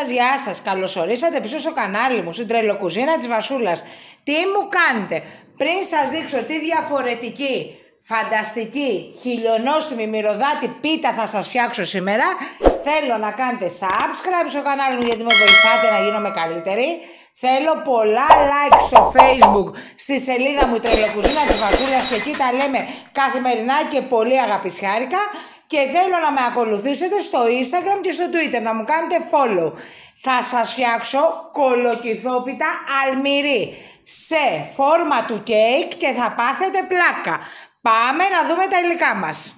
Γεια σας, καλωσορίσατε πίσω στο κανάλι μου, στην τρελοκουζίνα της Βασούλας. Τι μου κάνετε? Πριν σας δείξω τι διαφορετική, φανταστική, χιλιονόστιμη μυρωδάτη πίτα θα σας φτιάξω σήμερα, θέλω να κάνετε subscribe στο κανάλι μου γιατί με βοηθάτε να γίνομαι καλύτερη. Θέλω πολλά like στο Facebook, στη σελίδα μου η τρελοκουζίνα της Βασούλας και εκεί τα λέμε καθημερινά και πολύ αγαπησιάρικα. Και θέλω να με ακολουθήσετε στο Instagram και στο Twitter, να μου κάνετε follow. Θα σας φτιάξω κολοκυθόπιτα αλμυρί σε φόρμα του κέικ και θα πάθετε πλάκα. Πάμε να δούμε τα υλικά μας.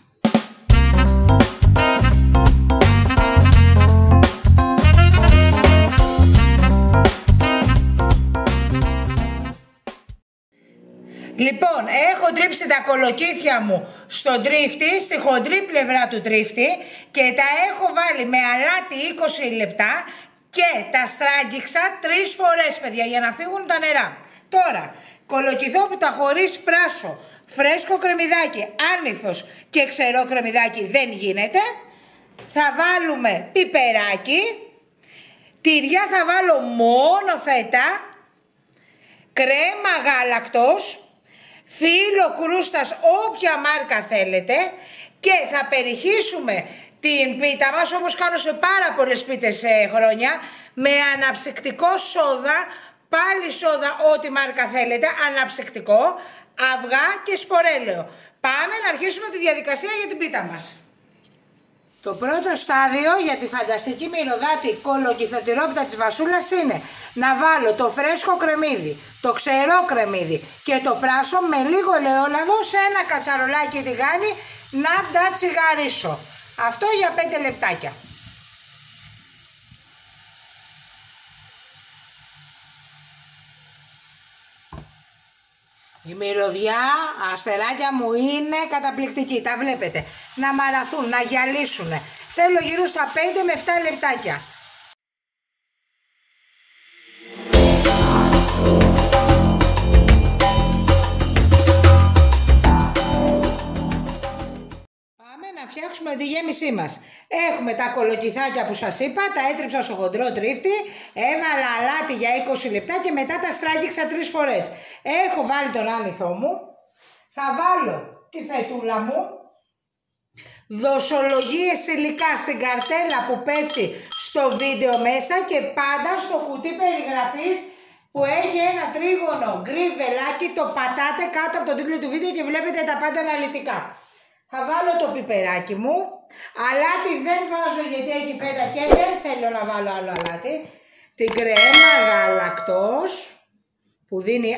Λοιπόν, έχω τρίψει τα κολοκύθια μου στον τρίφτη, στη χοντρή πλευρά του τρίφτη και τα έχω βάλει με αλάτι 20 λεπτά και τα στράγγιξα 3 φορές, παιδιά, για να φύγουν τα νερά. Τώρα, κολοκυθόπιτα χωρίς πράσο, φρέσκο κρεμμυδάκι, άνηθος και ξερό κρεμμυδάκι δεν γίνεται. Θα βάλουμε πιπεράκι, τυριά θα βάλω μόνο φέτα, κρέμα γάλακτος, φύλλο κρούστας όποια μάρκα θέλετε και θα περιχύσουμε την πίτα μας όπως κάνω σε πάρα πολλές πίτες χρόνια με αναψυκτικό σόδα, πάλι σόδα ό,τι μάρκα θέλετε, αναψυκτικό, αυγά και σπορέλαιο. Πάμε να αρχίσουμε τη διαδικασία για την πίτα μας. Το πρώτο στάδιο για τη φανταστική μυρωδάτη κολοκυθοτηρόπιτα της Βασούλας είναι να βάλω το φρέσκο κρεμμύδι, το ξερό κρεμμύδι και το πράσο με λίγο ελαιόλαδο σε ένα κατσαρολάκι τηγάνι να τα τσιγαρίσω. Αυτό για 5 λεπτάκια. Η μυρωδιά, αστεράκια μου, είναι καταπληκτική. Τα βλέπετε. Να μαραθούν, να γυαλίσουν. Θέλω γύρω στα 5 με 7 λεπτάκια. Πάμε να φτιάξουμε τη γέμισή μας. Έχουμε τα κολοκυθάκια που σας είπα, τα έτριψα στο χοντρό τρίφτη, έβαλα αλάτι για 20 λεπτά και μετά τα στράγγιξα 3 φορές. Έχω βάλει τον άνηθό μου, θα βάλω τη φετούλα μου, δοσολογίες υλικά στην καρτέλα που πέφτει στο βίντεο μέσα και πάντα στο κουτί περιγραφής που έχει ένα τρίγωνο γκρι βελάκι, το πατάτε κάτω από τον τίτλο του βίντεο και βλέπετε τα πάντα αναλυτικά. Θα βάλω το πιπεράκι μου, αλάτι δεν βάζω γιατί έχει φέτα και δεν θέλω να βάλω άλλο αλάτι. Την κρέμα γαλακτός που δίνει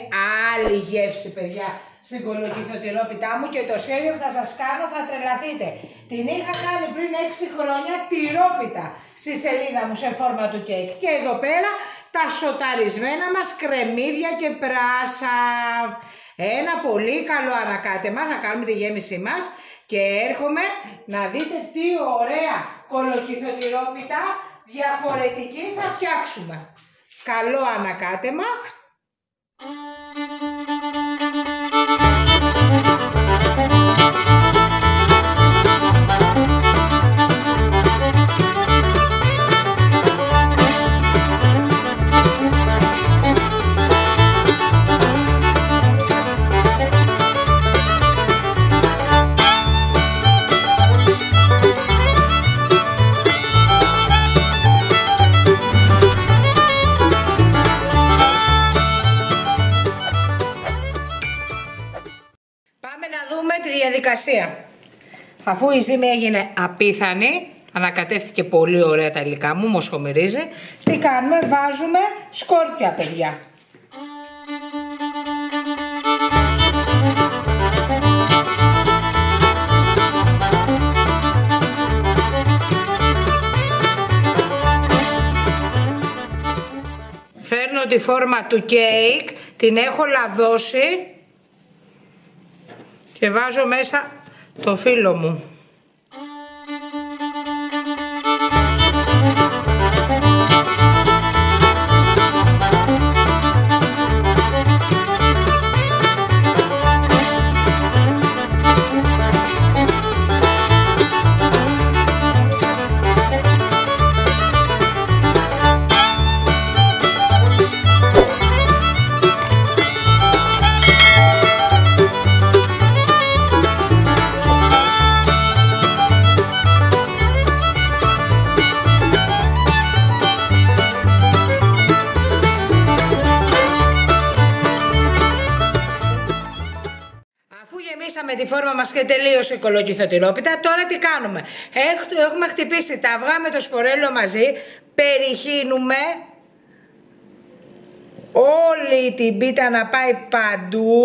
άλλη γεύση, παιδιά, στην κολοκυθοτηρόπιτά μου και το σχέδιο που θα σας κάνω θα τρελαθείτε. Την είχα κάνει πριν 6 χρόνια τυρόπιτα στη σελίδα μου σε φόρμα του κέικ. Και εδώ πέρα τα σοταρισμένα μας κρεμμύδια και πράσα. Ένα πολύ καλό ανακάτεμα, θα κάνουμε τη γέμισή μας. Και έρχομαι να δείτε τι ωραία κολοκυθοτηρόπιτα διαφορετική θα φτιάξουμε. Καλό ανακάτεμα. Διαδικασία. Αφού η ζύμη έγινε απίθανη, ανακατεύτηκε πολύ ωραία τα υλικά μου, μοσχομυρίζει, τι κάνουμε? Βάζουμε σκόρπια, παιδιά. Φέρνω τη φόρμα του κέικ, την έχω λαδώσει και βάζω μέσα το φύλλο μου. Φτιάξαμε τη φόρμα μας και τελείωσε η κολοκυθοτηρόπιτα. Τώρα τι κάνουμε? Έχουμε χτυπήσει τα αυγά με το σπορέλαιο μαζί. Περιχύνουμε όλη την πίτα να πάει παντού.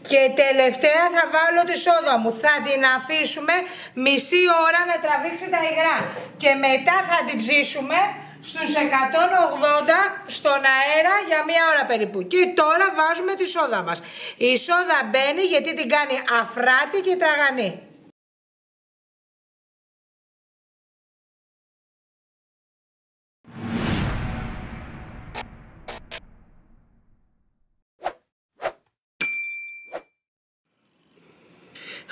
Και τελευταία θα βάλω τη σόδα μου. Θα την αφήσουμε μισή ώρα να τραβήξει τα υγρά. Και μετά θα την ψήσουμε στους 180 στον αέρα για μία ώρα περίπου. Και τώρα βάζουμε τη σόδα μας. Η σόδα μπαίνει γιατί την κάνει αφράτη και τραγανή.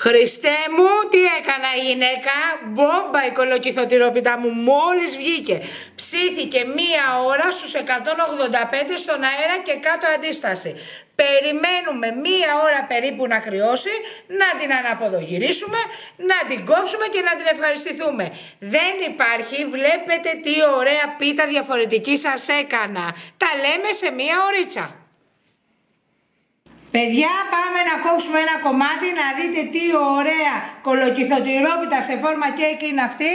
Χριστέ μου, τι έκανα γυναίκα? Μπόμπα η κολοκυθοτηρόπιτα μου μόλις βγήκε. Ψήθηκε μία ώρα στους 185 στον αέρα και κάτω αντίσταση. Περιμένουμε μία ώρα περίπου να κρυώσει, να την αναποδογυρίσουμε, να την κόψουμε και να την ευχαριστηθούμε. Δεν υπάρχει, βλέπετε τι ωραία πίτα διαφορετική σας έκανα. Τα λέμε σε μία ωρίτσα. Παιδιά, πάμε να κόψουμε ένα κομμάτι να δείτε τι ωραία κολοκυθοτηρόπιτα σε φόρμα κέικ είναι αυτή.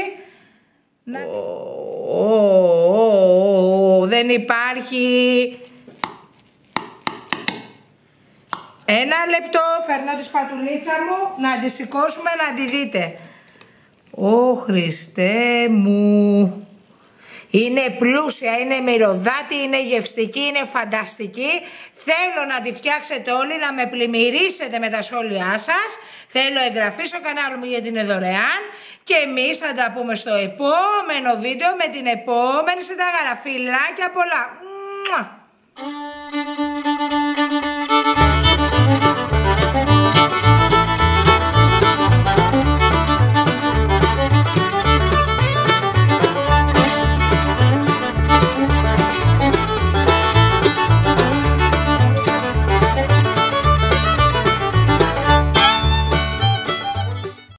Δεν υπάρχει. Ένα λεπτό, φέρνω τη σπατουλίτσα μου να τη σηκώσουμε να τη δείτε. Ω Χριστέ μου. Είναι πλούσια, είναι μυρωδάτη, είναι γευστική, είναι φανταστική. Θέλω να τη φτιάξετε όλοι, να με πλημμυρίσετε με τα σχόλιά σας. Θέλω εγγραφή στο κανάλι μου γιατί είναι δωρεάν. Και εμείς θα τα πούμε στο επόμενο βίντεο με την επόμενη συνταγάρα. Φιλάκια πολλά.